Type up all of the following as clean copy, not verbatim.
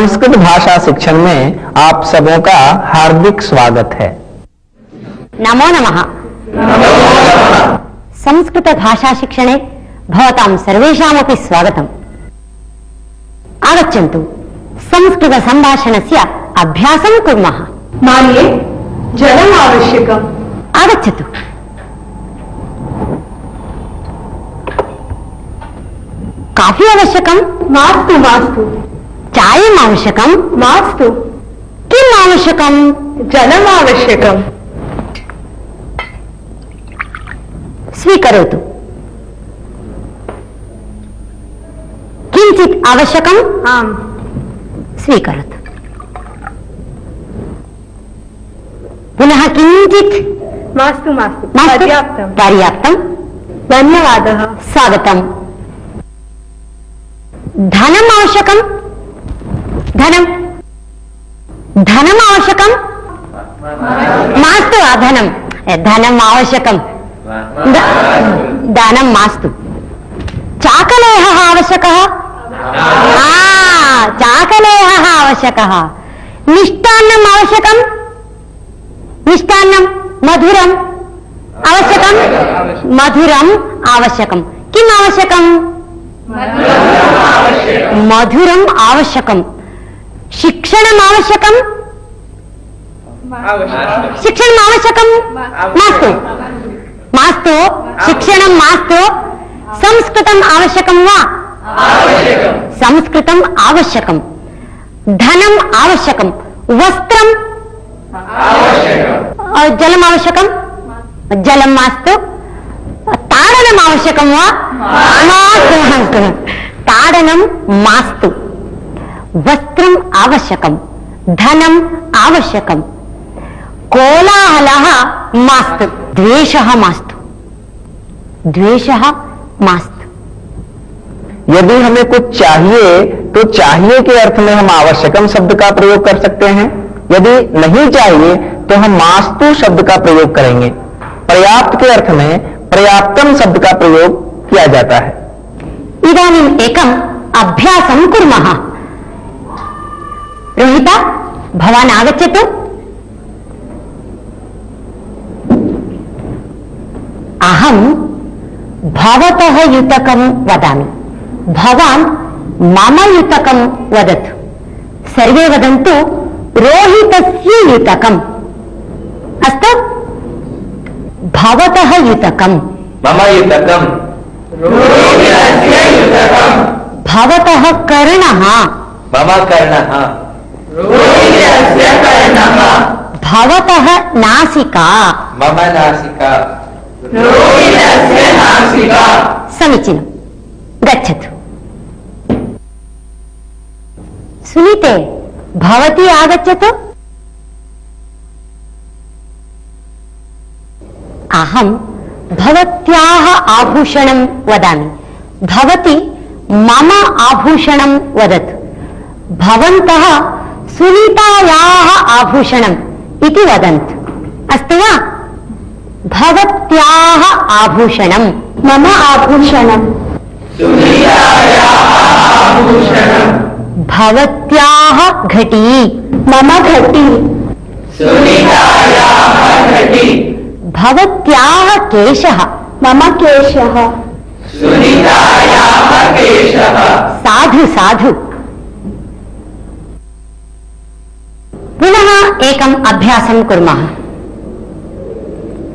संस्कृत भाषा शिक्षण में आप सबों का हार्दिक स्वागत है। नमो नमः। संस्कृत भाषा शिक्षणे भवतां सर्वेषामपि स्वागतम्। आगच्छन्तु, संस्कृत संभाषणस्य अभ्यासं कुर्मः। मान्ये, जलम् आवश्यकम्। आगच्छतु। काफी आवश्यकं? मास्तु मास्तु। चायम् आवश्यकं? मास्तु। किम् आवश्यकं? जलम् आवश्यकम्। स्वीकरोतु। किञ्चित् आवश्यकम्? आम्। स्वीकरोतु। पुनः किञ्चित्? मास्तु मास्तु। मास्तु? पर्याप्तम्। पर्याप्तम्। धन्यवादः। स्वागतम्। धनम् आवश्यकं? धनम् आवश्यकं? मास्तु। धनम् आवश्यकं। धनं मास्तु। चाकलेहः आवश्यकः? चाकलेहः आवश्यकः। मिष्टान्नम् आवश्यकं? मिष्टान्नं मधुरम् आवश्यकं? मधुरम् आवश्यकं। किम् आवश्यकं? मधुरम् आवश्यकं। शिक्षणम् आवश्यकं? शिक्षणम् आवश्यकं? मास्तु। मास्तु। शिक्षणं मास्तु। संस्कृतम् आवश्यकं वा? संस्कृतम् आवश्यकं। धनम् आवश्यकं। वस्त्रं? जलम् आवश्यकं? जलं मास्तु। ताडनम् आवश्यकं वा? मास्तु। ताडनं मास्तु। वस्त्रम् आवश्यकं। धनम् आवश्यकं। कोलाहलः मास्तु। द्वेषः मास्तु। द्वेषः मास्तु। यदि हमें कुछ चाहिए तो चाहिए के अर्थ में हम आवश्यकम शब्द का प्रयोग कर सकते हैं। यदि नहीं चाहिए तो हम मास्तु शब्द का प्रयोग करेंगे। पर्याप्त के अर्थ में पर्याप्तम शब्द का प्रयोग किया जाता है। इदानीम् एकम् अभ्यासं कुर्मः। रोहिता, भवान् आगच्छतु। अहं भवतः युतकं वदामि, भवान् मम युतकं वदतु। सर्वे वदन्तु रोहितस्य युतकम्। अस्तु? भवतः युतकं। मम युतकम्। रोहितस्य युतकम्। भवतः कर्णः। मम कर्णः। रोहितस्य कर्णः। भवतः नासिका। मम नासिका। रोहितस्य नासिका। समीचीनं। गच्छतु। सुनीते, भवती आगच्छतु। अहं भवत्याः आभूषणं वदामि, भवती मम आभूषणं वदतु। भवन्तः सुनीतायाः आभूषणम् इति वदन्तु। अस्तु वा? भवत्याः आभूषणं। मम आभूषणम्। सुनीतायाः आभूषणम्। भवत्याः घटी। मम घटी। सुनीतायाः घटी। भवत्याः केशः। मम केशः। सुनीतायाः केशः। साधु साधु। पुनः एकम् अभ्यासं कुर्मः।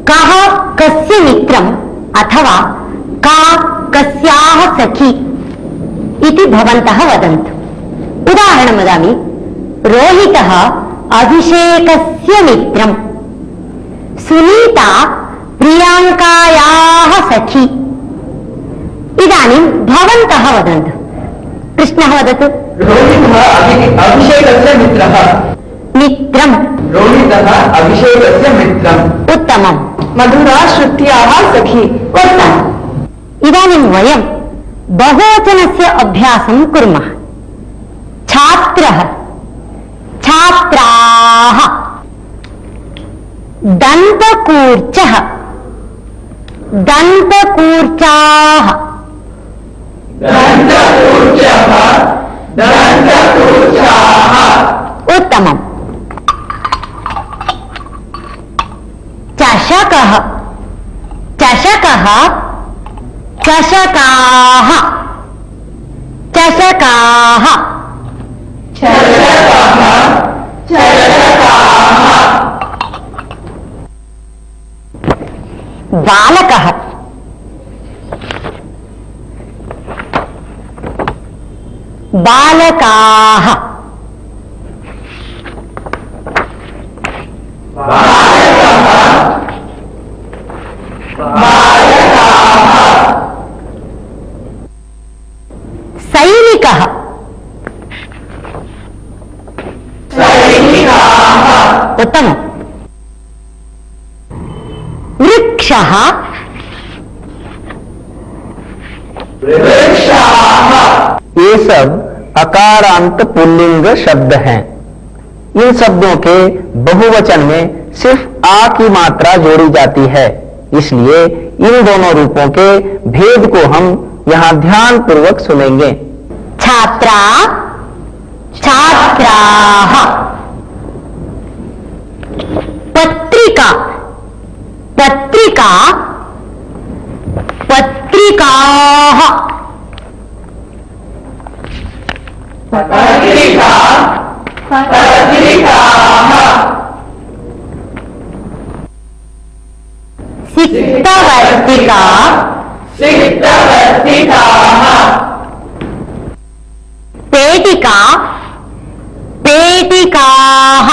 कः कस्य मित्रम् अथवा का कस्याः सखी इति भवन्तः वदन्तु। उदाहरणं वदामि। रोहितः अभिषेकस्य मित्रम्। सुनीता प्रियाङ्कायाः सखी। इदानीं भवन्तः वदन्तु। कृष्णः वदतु। रोहितः अभिषेकस्य मित्रः। मित्रम्। रोहितः अभिषेकस्य मित्रम्। उत्तमम्। मधुरा श्रुत्याः सखी। उत्तमम्। इदानीं वयं बहुवचनस्य अभ्यासं कुर्मः। छात्रः, छात्राः, दन्तकूर्चः, दन्तकूर्चाः, दन्तकूर्चः, दन्तकूर्चाः, चषकाः चषकाः बालकः बालकाः सैनिकः उत्तमम् वृक्षः ये सब अकारांत पुल्लिंग शब्द हैं। इन शब्दों के बहुवचन में सिर्फ आ की मात्रा जोड़ी जाती है, इसलिए इन दोनों रूपों के भेद को हम यहां ध्यान पूर्वक सुनेंगे। छात्रा छात्राः पत्रिका पत्रिका पत्रिकाः सिक्तवर्तिका पेटिका पेटिकाः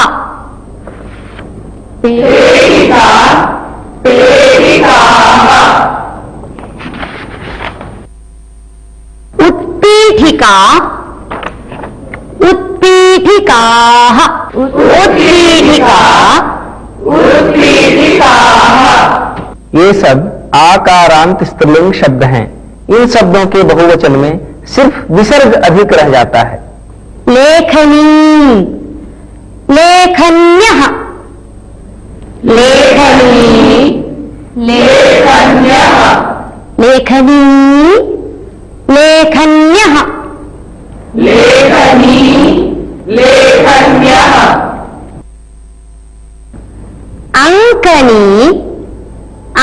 उत्पीठिका उत्पीठिकाः उत्पीठिका ये सब आकारांत स्त्रीलिंग शब्द हैं। इन शब्दों के बहुवचन में सिर्फ विसर्ग अधिक रह जाता है। लेखनी लेखन्यः लेखनी लेखनी लेखन्यः अंकनी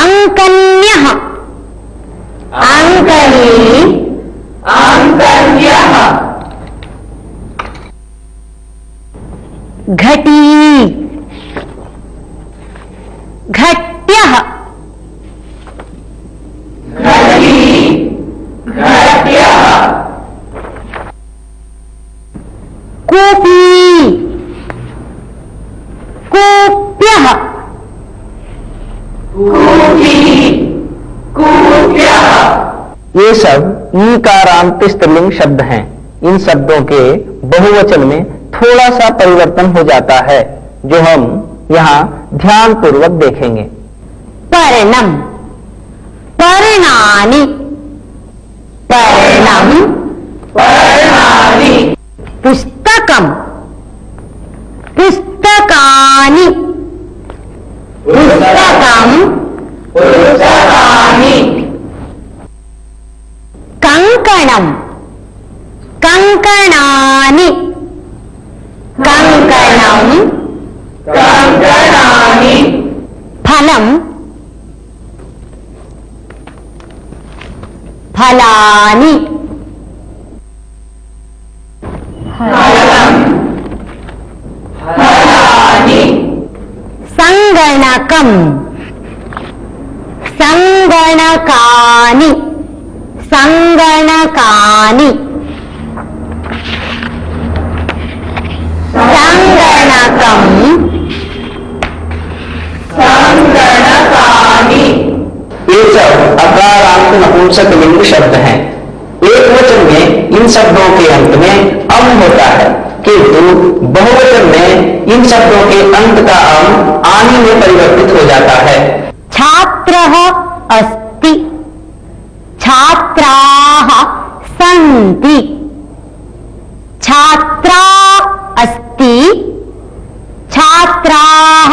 अंकन्यः अंकनी घटी घट्यः कूपी कूप्यः ये सब ईकारांत स्त्रीलिंग शब्द हैं। इन शब्दों के बहुवचन में थोड़ा सा परिवर्तन हो जाता है, जो हम यहाँ ध्यान पूर्वक देखेंगे। पर्णम पर्णानि पर्णम पुस्तकम पुस्तकानि पुस्तकम कंकणम कंकणानि कंकणम फलम फलानि संगणकम संगणकानि संगणकानि संगणकम ये सब अकारांत नपुंसक लिंग शब्द हैं। एक वचन में इन शब्दों के अंत में अम होता है, किंतु बहुवचन में इन शब्दों के अंत का अम आनि में परिवर्तित हो जाता है। छात्रः अस्ति छात्राः सन्ति छात्रा अस्ति छात्राः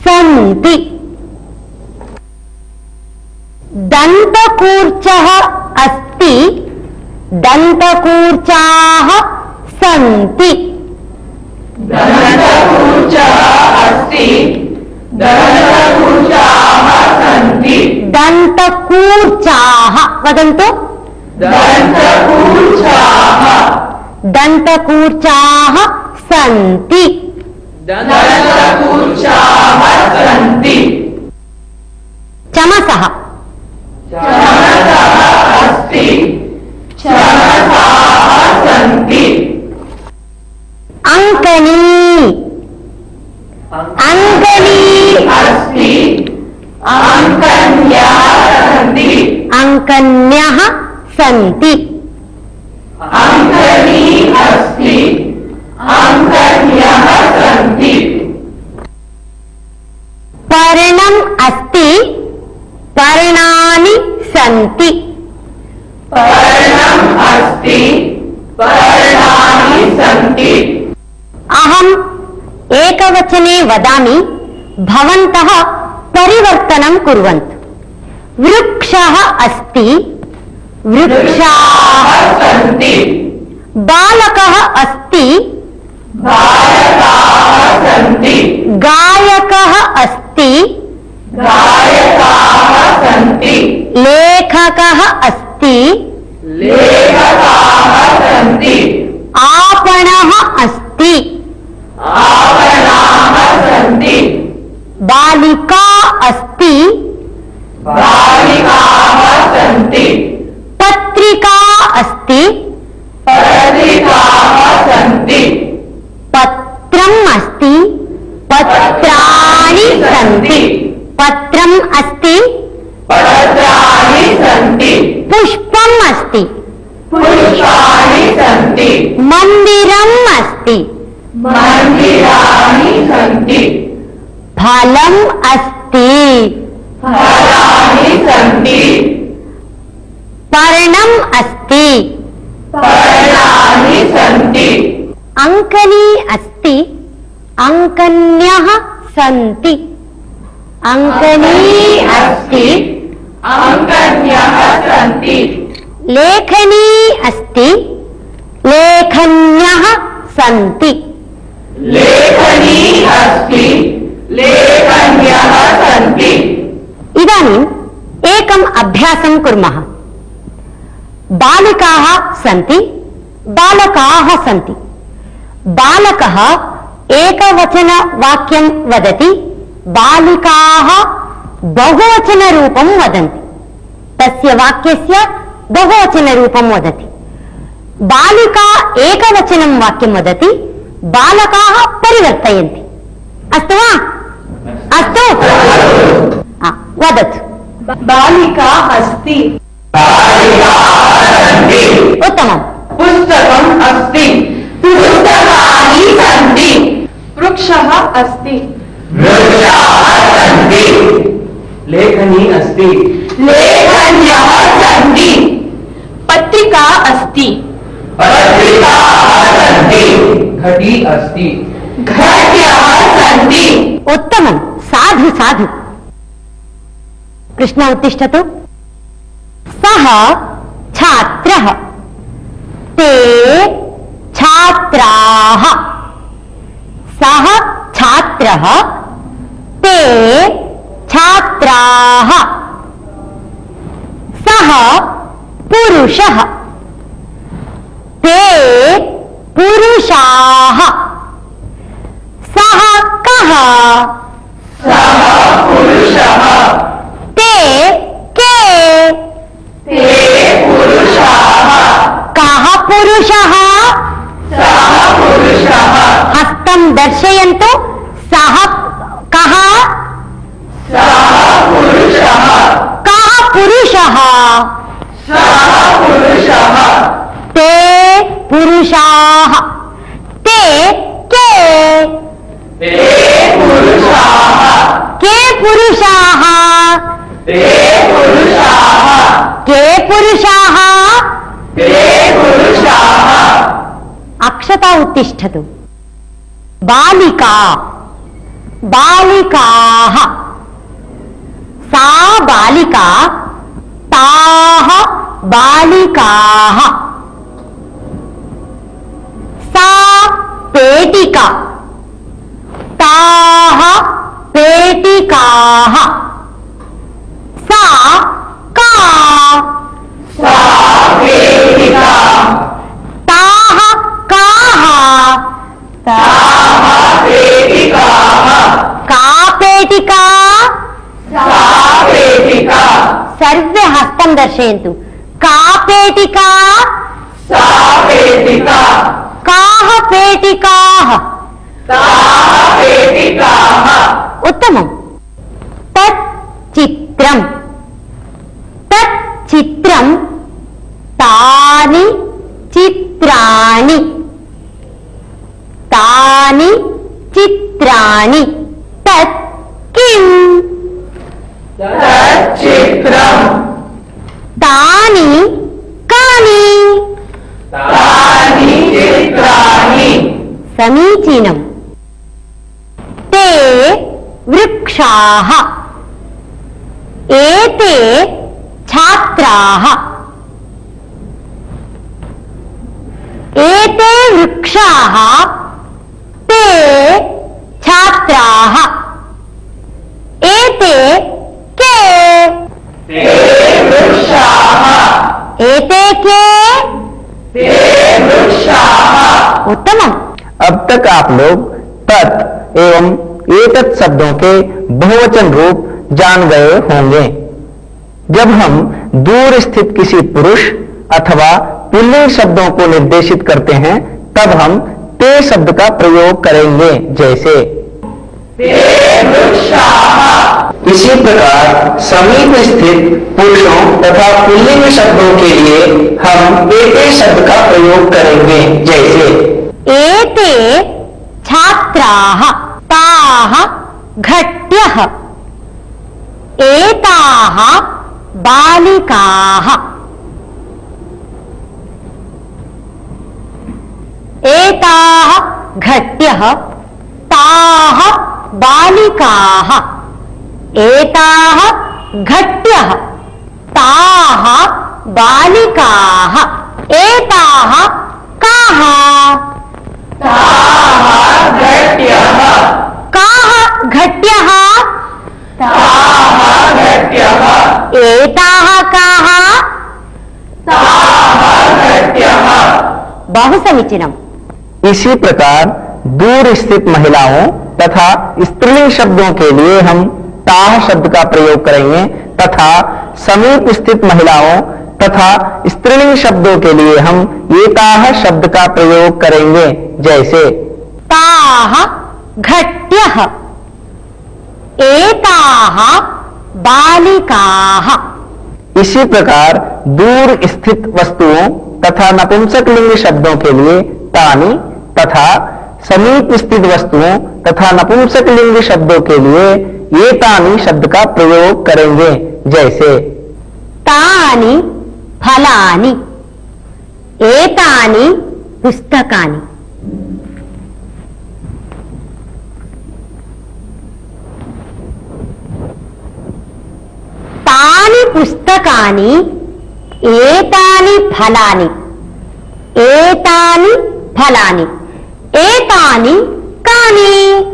सन्ति दन्तकूर्चः अस्ति दन्तकूर्चाः सन्ति दन्तकूर्चाः वदन्तु दन्तकूर्चाः दन्तकूर्चाः सन्ति दन्तकूर्चाः सन्ति चमसः चमसः अस्ति चमसाः सन्ति अङ्कनी अङ्कनी अस्ति अङ्कन्याः सन्ति अङ्कन्यः सन्ति अङ्कनी अस्ति अङ्कन्यः सन्ति पर्णम् अस्ति पर्णानि सन्ति पर्णम् अस्ति पर्णानि सन्ति अहम् एकवचने वदामि भवन्तः परिवर्तनं कुर्वन्तु वृक्षः अस्ति वृक्षाः सन्ति बालकः अस्ति बालकाः सन्ति गायकः अस्ति गायकाः सन्ति लेखकः अस्ति लेखकाः सन्ति आपणः अस्ति आपणाः सन्ति बालिका अस्ति बालिकाः सन्ति पत्रिका अस्ति पत्रिकाः सन्ति पत्रम् अस्ति पत्राणि सन्ति पत्रम् अस्ति पत्राणि सन्ति पुष्पम् अस्ति पुष्पाणि सन्ति मन्दिरम् अस्ति मन्दिराणि सन्ति फलम् अस्ति फलानि सन्ति पर्णम् अस्ति पर्णानि सन्ति अङ्कनी अस्ति अङ्कन्यः सन्ति अङ्कनी अस्ति अङ्कन्यः सन्ति लेखनी अस्ति लेखन्यः सन्ति लेखनी अस्ति लेखन्यः सन्ति इदानीम् एकम् अभ्यासं कुर्मः बालिकाः सन्ति बालकाः सन्ति बालकः एकवचनवाक्यं वदति बालिकाः बहुवचनरूपं वदन्ति तस्य वाक्यस्य बहुवचनरूपं वदति बालिका एकवचनं वाक्यं वदति बालकाः परिवर्तयन्ति अस्तु वा अस्तु वदतु बालिका अस्ति उत्तमम् पुस्तकम् अस्ति पुस्तकानि सन्ति वृक्षः अस्ति वृक्षाः सन्ति लेखनी अस्ति लेखन्यः सन्ति पत्रिका अस्ति पत्रिकाः सन्ति घटी अस्ति घट्यः सन्ति उत्तमं साधु साधु कृष्ण उत्तिष्ठतु सः छात्रः ते छात्राः सः छात्रः ते छात्राः सः पुरुषः ते पुरुषाः सः कः सः पुरुषः ते के ते पुरुषाः कः पुरुषः सः पुरुषः हस्तं दर्शयन्तु सः कः सः पुरुषः कः पुरुषः सः पुरुषः ते पुरुषाः ते के ते पुरुषाः के पुरुषाः ते पुरुषाः के पुरुषाः ते पुरुषाः अक्षता उत्तिष्ठतु बालिका बालिकाः सा बालिका ताः बालिकाः सा पेटिका ताः पेटिकाः सा का उत्तरं दर्शयन्तु। का पेटिका? सा पेटिका। काः पेटिकाः? ताः पेटिकाः। उत्तमम्। तत् चित्रम्। तत् चित्रं। तानि चित्राणि। तानि चित्राणि। तत् किम्? तच्चित्रम्। तानि कानि? तानि चित्राणि। समीचीनम्। ते वृक्षाः। एते छात्राः। एते वृक्षाः। ते छात्राः। एते के? ते वृक्षाः। एते के? ते वृक्षाः। उत्तमम्। अब तक आप लोग तत् एवं एतत् शब्दों के बहुवचन रूप जान गए होंगे। जब हम दूर स्थित किसी पुरुष अथवा पुल्लिंग शब्दों को निर्देशित करते हैं तब हम ते शब्द का प्रयोग करेंगे, जैसे ते वृक्षाः। इसी प्रकार समीप स्थित पुरुषों तथा पुल्लिंग शब्दों के लिए हम एते शब्द का प्रयोग करेंगे, जैसे एते छात्राः। ताः घट्यः। एताः बालिकाः। एताः घट्यः। ताः बालिकाः। एताः घट्यः। ताः बालिकाः। एताः काः? ताः घट्यः। काः घट्यः? ताः घट्यः। एताः काः? ताः घट्यः। बहु समीचीनम्। इसी प्रकार दूर स्थित महिलाओं तथा स्त्रीलिंग शब्दों के लिए हम ताह शब्द का प्रयोग करेंगे तथा समीप स्थित महिलाओं तथा स्त्रीलिंग शब्दों के लिए हम एताह शब्द का प्रयोग करेंगे, जैसे ताः घट्यः। एताः बालिकाः। इसी प्रकार दूर स्थित वस्तुओं तथा नपुंसक लिंग शब्दों के लिए तानि तथा समीप स्थित वस्तुओं तथा नपुंसक लिंग शब्दों के लिए ये तानि शब्द का प्रयोग करेंगे, जैसे तानि फलानि। एतानि पुस्तकानि। तानि पुस्तकानि। एतानि फलानि। एतानि फलानि। एतानि कानि?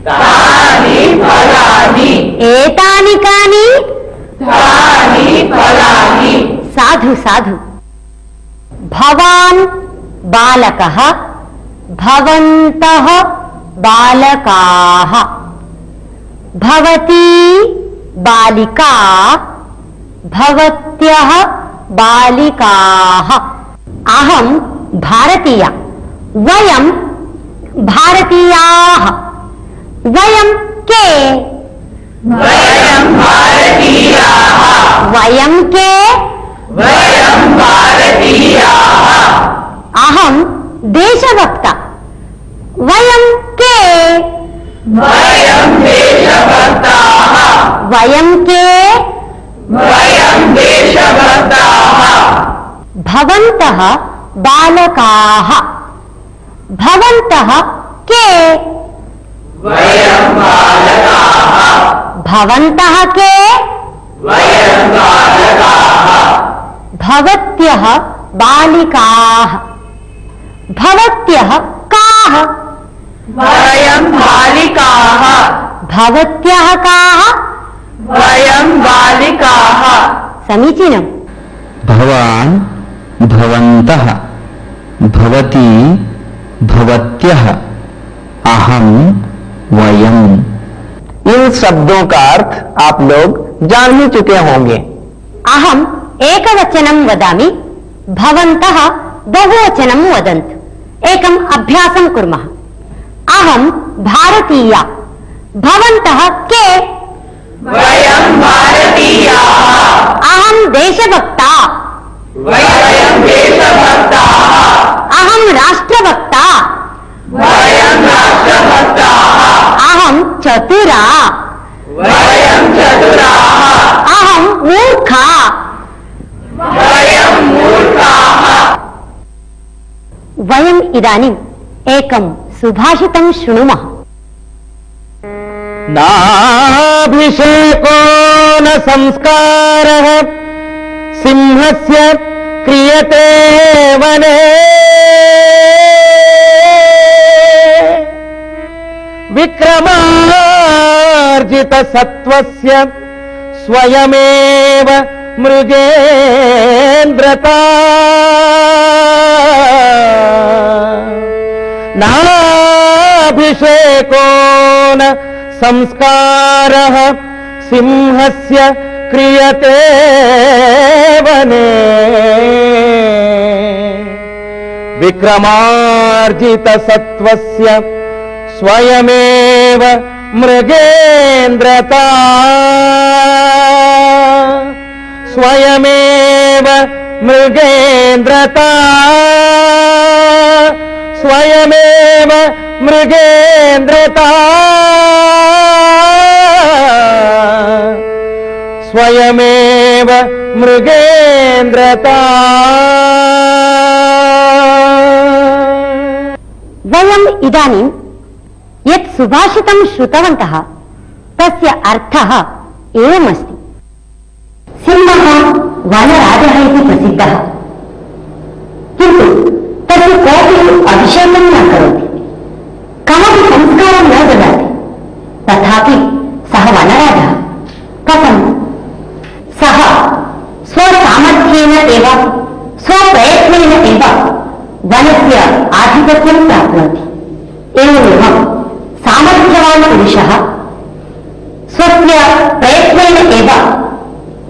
तानि फलानि। एतानि कानि? तानि फलानि। साधु साधु। भवान् बालकः। भवन्तः बालकाः। भवती बालिका। भवत्यः बालिकाः। अहं भारतीया। वयं भारतीयाः। वयं के? वयं भारतीयाः। वयं के? वयं भारतीयाः। अहं देशभक्ता। वयं के? वयं देशभक्ताः। वयं के? वयं देशभक्ताः। भवन्तः बालकाः। भवन्तः के? वयं बालकाः। भवन्तः के? वयं बालकाः। भवत्यः बालिकाः। भवत्यः काः? वयं बालिकाः। भवत्यः काः? वयं बालिकाः। समीचीनम्। भवान् भवन्तः। भवती भवत्यः। अहं वयं। इन शब्दों का अर्थ आप लोग जान ही चुके होंगे। अहम् एकवचनं वदामि, भवन्तः बहुवचनं वदन्तु। एकम् अभ्यासं कुर्मः। अहं भारतीया, भवन्तः के? वयं भारतीयाः। अहं देशभक्ता, वयं देशभक्ताः। अहं राष्ट्रभक्ता, वयं राष्ट्रभक्ताः। अहं चतुरा, वयं चतुराः। अहं मूर्खा, वयं मूर्खाः। वयम् इदानीम् एकं सुभाषितं शृणुमः। नाभिषेको न संस्कारः सिंहस्य क्रियते वने। विक्रमार्जितसत्त्वस्य स्वयमेव मृगेन्द्रता। नाभिषेको न संस्कारः सिंहस्य क्रियते वने। विक्रमार्जितसत्त्वस्य स्वयमेव मृगेन्द्रता। स्वयमेव मृगेन्द्रता। स्वयमेव मृगेन्द्रता। स्वयमेव मृगेन्द्रता। वयम् इदानीं यत् सुभाषितं श्रुतवन्तः तस्य अर्थः एवमस्ति। सिंहः वनराजः इति प्रसिद्धः, किन्तु तस्य कोऽपि अभिषेकं न करोति, कमपि संस्कारं न ददाति। तथापि सः वनराजः कथं? सः स्वसामर्थ्येन एव स्वप्रयत्नेन एव वनस्य आधिपत्यं प्राप्नोति। एवमेव सामर्थ्यवान् पुरुषः स्वस्य प्रयत्नेन एव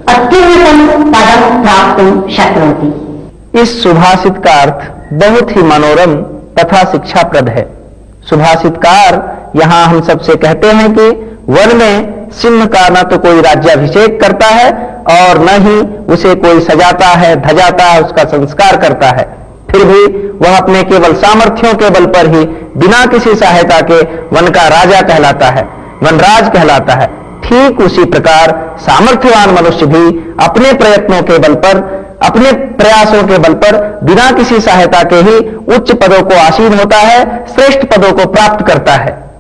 अत्युन्नतं पदं प्राप्तुं शक्नोति। इस सुभाषित का अर्थ बहुत ही मनोरम तथा शिक्षाप्रद है। सुभाषितकार यहाँ हम सबसे कहते हैं कि वन में सिंह का न तो कोई राज्याभिषेक करता है और न ही उसे कोई सजाता है, धजाता है, उसका संस्कार करता है। फिर भी वह अपने केवल सामर्थ्यों के बल पर ही बिना किसी सहायता के वन का राजा कहलाता है, वनराज कहलाता है। ठीक उसी प्रकार सामर्थ्यवान मनुष्य भी अपने प्रयत्नों के बल पर, अपने प्रयासों के बल पर बिना किसी सहायता के ही उच्च पदों को आसीन होता है, श्रेष्ठ पदों को प्राप्त करता है।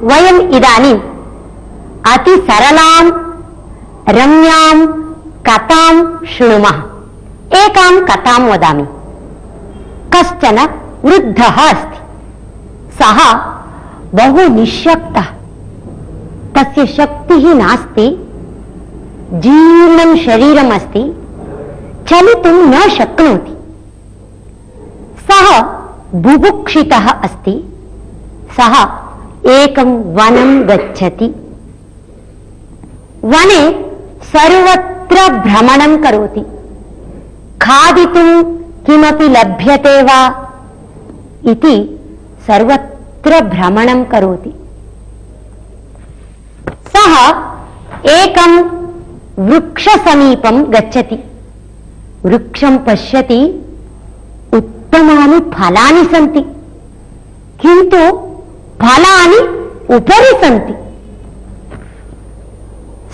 वयम् इदानीम् अति सरलां रम्यां कथां शृणुमः। एकां कथां वदामि। कश्चन वृद्धः अस्ति। सः बहु निःशक्तः, तस्य शक्तिः नास्ति, जीर्णं शरीरम् अस्ति, चलितुं न शक्नोति। सः बुभुक्षितः अस्ति। सः एकं वनं गच्छति। वने सर्वत्र भ्रमणं करोति। खादितुं किमपि लभ्यते वा इति सर्वत्र भ्रमणं करोति। सः एकं वृक्षसमीपं गच्छति। वृक्षं पश्यति, उत्तमानि फलानि सन्ति, किन्तु फलानि उपरि सन्ति।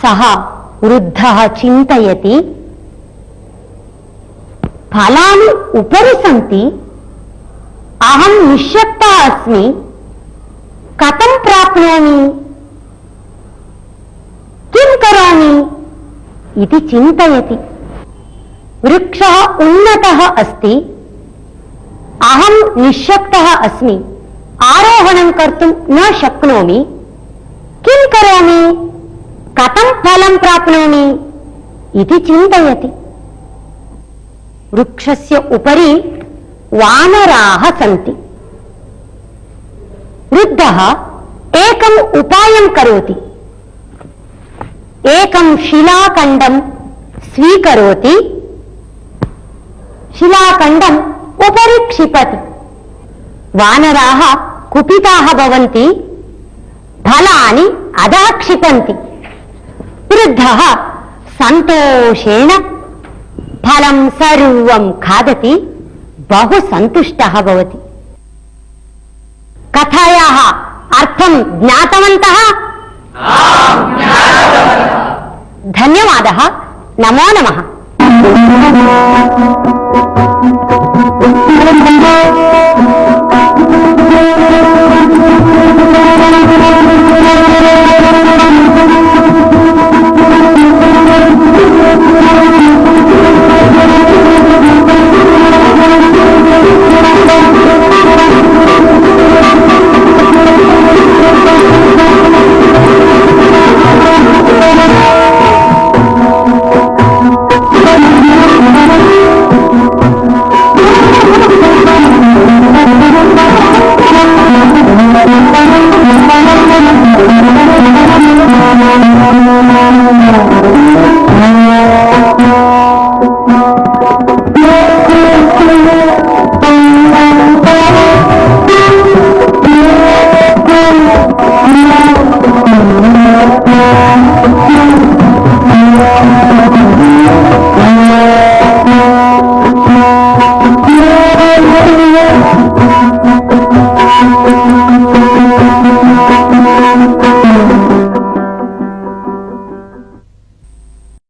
सः वृद्धः चिन्तयति, फलानि उपरि सन्ति, अहं निःशक्तः अस्मि, कथं प्राप्नोमि, किं करोमि इति चिन्तयति। वृक्षः उन्नतः अस्ति, अहं निःशक्तः अस्मि, आरोहणं कर्तुं न शक्नोमि, किं करोमि, कथं फलं प्राप्नोमि इति चिन्तयति। वृक्षस्य उपरि वानराः सन्ति। वृद्धः एकम् उपायं करोति। एकं शिलाखण्डं स्वीकरोति, शिलाखण्डम् उपरि क्षिपति। वानराः कुपिताः भवन्ति, फलानि अधः क्षिपन्ति। वृद्धः सन्तोषेण फलं सर्वं खादति, बहु सन्तुष्टः भवति। कथायाः अर्थं ज्ञातवन्तः? धन्यवादः। नमो नमः।